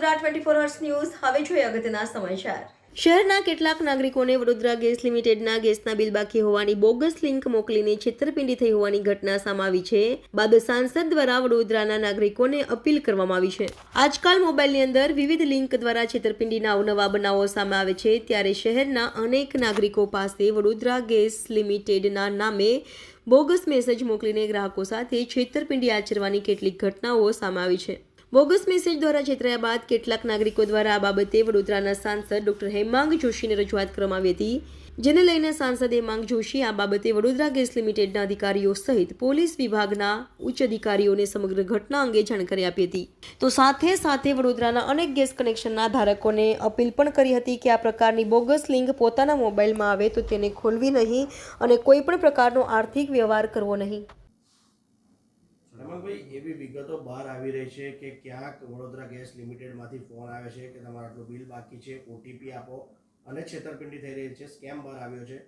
Vadodara 24 hours news હવે જોઈએ અગત્યના સમાચાર। શહેરના કેટલાક નાગરિકોને વડોદરા ગેસ લિમિટેડના ગેસના બિલ બાકી હોવાની બોગસ લિંક મોકલીને છેતરપિંડી થઈ હોવાની ઘટના સામે આવી છે। બાદ સાંસદ દ્વારા વડોદરાના નાગરિકોને અપીલ કરવામાં આવી છે। આજકાલ મોબાઈલની અંદર વિવિધ લિંક દ્વારા છેતરપિંડીના અવનવા બનાવો સામે આવે છે, ત્યારે શહેરના અનેક નાગરિકો પાસે વડોદરા ગેસ લિમિટેડના નામે બોગસ મેસેજ મોકલીને ગ્રાહકો સાથે છેતરપિંડી આચરવાની કેટલીક ઘટનાઓ સામે આવી છે। બોગસ મેસેજ દ્વારા છેતરાયા બાદ કેટલાક નાગરિકો દ્વારા આ બાબતે વડોદરાના સાંસદ ડોક્ટર હેમાંગ જોશીને રજૂઆત કરવામાં આવી હતી, જેને લઈને સાંસદ હેમાંગ જોશી આ બાબતે વડોદરા ગેસ લિમિટેડના અધિકારીઓ સહિત પોલીસ વિભાગના ઉચ્ચ અધિકારીઓને સમગ્ર ઘટના અંગે જાણકારી આપી હતી। તો સાથે સાથે વડોદરાના અનેક ગેસ કનેક્શનના ધારકોને અપીલ પણ કરી હતી કે આ પ્રકારની બોગસ લિંક પોતાના મોબાઈલમાં આવે તો તેને ખોલવી નહીં અને કોઈ પણ પ્રકારનો આર્થિક વ્યવહાર કરવો નહીં। રમણભાઈ, એવી વિગતો બહાર આવી રહી છે કે ક્યાંક વડોદરા ગેસ લિમિટેડમાંથી ફોન આવે છે કે તમારું આટલું બિલ બાકી છે, ઓટીપી આપો અને છેતરપિંડી થઈ રહી છે, સ્કેમ બહાર આવ્યો છે।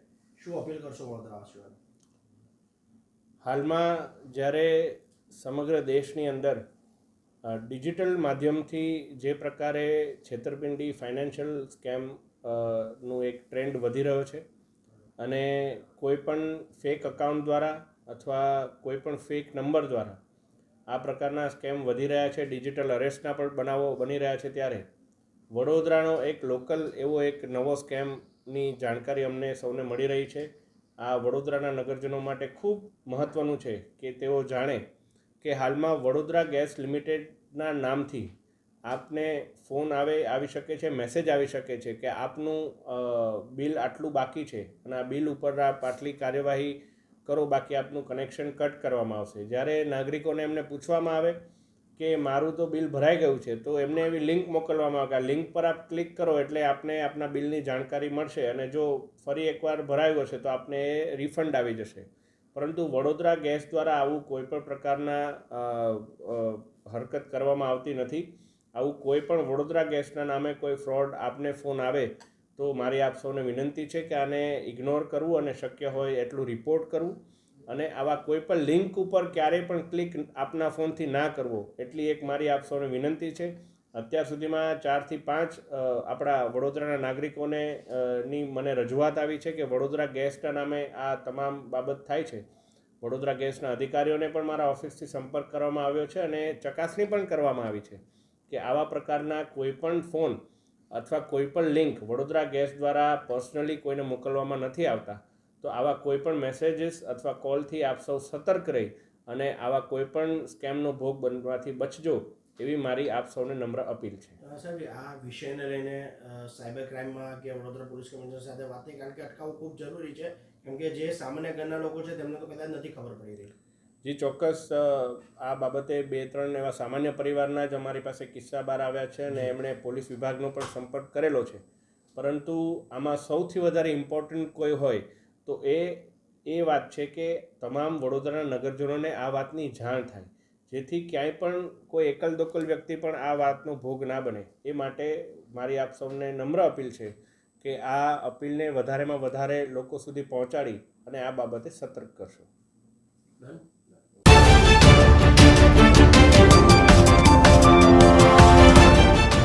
શું અપીલ કરશો વડોદરાવાસીઓને? હાલમાં જ્યારે સમગ્ર દેશની અંદર ડિજિટલ માધ્યમથી જે પ્રકારે છેતરપિંડી ફાઇનાન્શિયલ સ્કેમ નું એક ટ્રેન્ડ વધી રહ્યો છે અને કોઈપણ ફેક અકાઉન્ટ દ્વારા અથવા કોઈપણ ફેક નંબર દ્વારા આ પ્રકારના સ્કેમ વધી રહ્યા છે, ડિજિટલ અરેસ્ટના પણ બનાવો બની રહ્યા છે, ત્યારે વડોદરાનો એક લોકલ એવો એક નવો સ્કેમની જાણકારી અમને સૌને મળી રહી છે। આ વડોદરાના નગરજનો માટે ખૂબ મહત્ત્વનું છે કે તેઓ જાણે કે હાલમાં વડોદરા ગેસ લિમિટેડના નામથી આપને ફોન આવી શકે છે, મેસેજ આવી શકે છે કે આપનું બિલ આટલું બાકી છે અને આ બિલ ઉપર આપ આટલી કાર્યવાહી કરો, બાકી આપનું કનેક્શન કટ કરવામાં આવશે। જ્યારે નાગરિકોને એમને પૂછવામાં આવે કે મારું તો બિલ ભરાઈ ગયું છે, તો એમને એવી લિંક મોકલવામાં આવે કે આ લિંક પર આપ ક્લિક કરો એટલે આપને આપના બિલની જાણકારી મળશે અને જો ફરી એકવાર ભરાયું હશે તો આપને એ રિફંડ આવી જશે। પરંતુ વડોદરા ગેસ દ્વારા આવું કોઈપણ પ્રકારના હરકત કરવામાં આવતી નથી। આવું કોઈ પણ વડોદરા ગેસના નામે કોઈ ફ્રોડ આપને ફોન આવે તો મારી આપ સૌને વિનંતી છે કે આને ઇગ્નોર કરવું અને શક્ય હોય એટલું રિપોર્ટ કરવું અને આવા કોઈ પણ લિંક ઉપર ક્યારેય પણ ક્લિક આપના ફોનથી ના કરવો એટલી એક મારી આપ સૌને વિનંતી છે। અત્યાર સુધીમાં 4 થી 5 આપણા વડોદરાના નાગરિકોને ની મને રજૂઆત આવી છે કે વડોદરા ગેસના નામે આ તમામ બાબત થાય છે। વડોદરા ગેસના અધિકારીઓને પણ મારા ઓફિસથી સંપર્ક કરવામાં આવ્યો છે અને ચકાસણી પણ કરવામાં આવી છે કે આવા પ્રકારના કોઈપણ ફોન અથવા કોઈપણ લિંક વડોદરા ગેસ દ્વારા પર્સનલી કોઈને મોકલવામાં નથી આવતા। તો આવા કોઈપણ મેસેજીસ અથવા કોલથી આપ સૌ સતર્ક રહી અને આવા કોઈપણ સ્કેમનો ભોગ બનવાથી બચજો એવી મારી આપ સૌને નમ્ર અપીલ છે। સાહેબ, આ વિષયને લઈને સાયબર ક્રાઇમમાં કે વડોદરા પોલીસ કમિશનર સાથે વાત થઈ, કારણ કે અટકાવવું ખૂબ જરૂરી છે, કેમ કે જે સામાન્ય ઘરના લોકો છે તેમને તો કદાચ નથી ખબર પડી રહી। જી ચોક્કસ, આ બાબતે 2-3 એવા સામાન્ય પરિવારના જ અમારી પાસે કિસ્સા બહાર આવ્યા છે અને એમણે પોલીસ વિભાગનો પણ સંપર્ક કરેલો છે। પરંતુ આમાં સૌથી વધારે ઇમ્પોર્ટન્ટ કોઈ હોય તો એ વાત છે કે તમામ વડોદરાના નગરજનોને આ વાતની જાણ થાય, જેથી ક્યાંય પણ કોઈ એકલ દોકલ વ્યક્તિ પણ આ વાતનો ભોગ ના બને। એ માટે મારી આપ સૌને નમ્ર અપીલ છે કે આ અપીલને વધારેમાં વધારે લોકો સુધી પહોંચાડી અને આ બાબતે સતર્ક કરશો।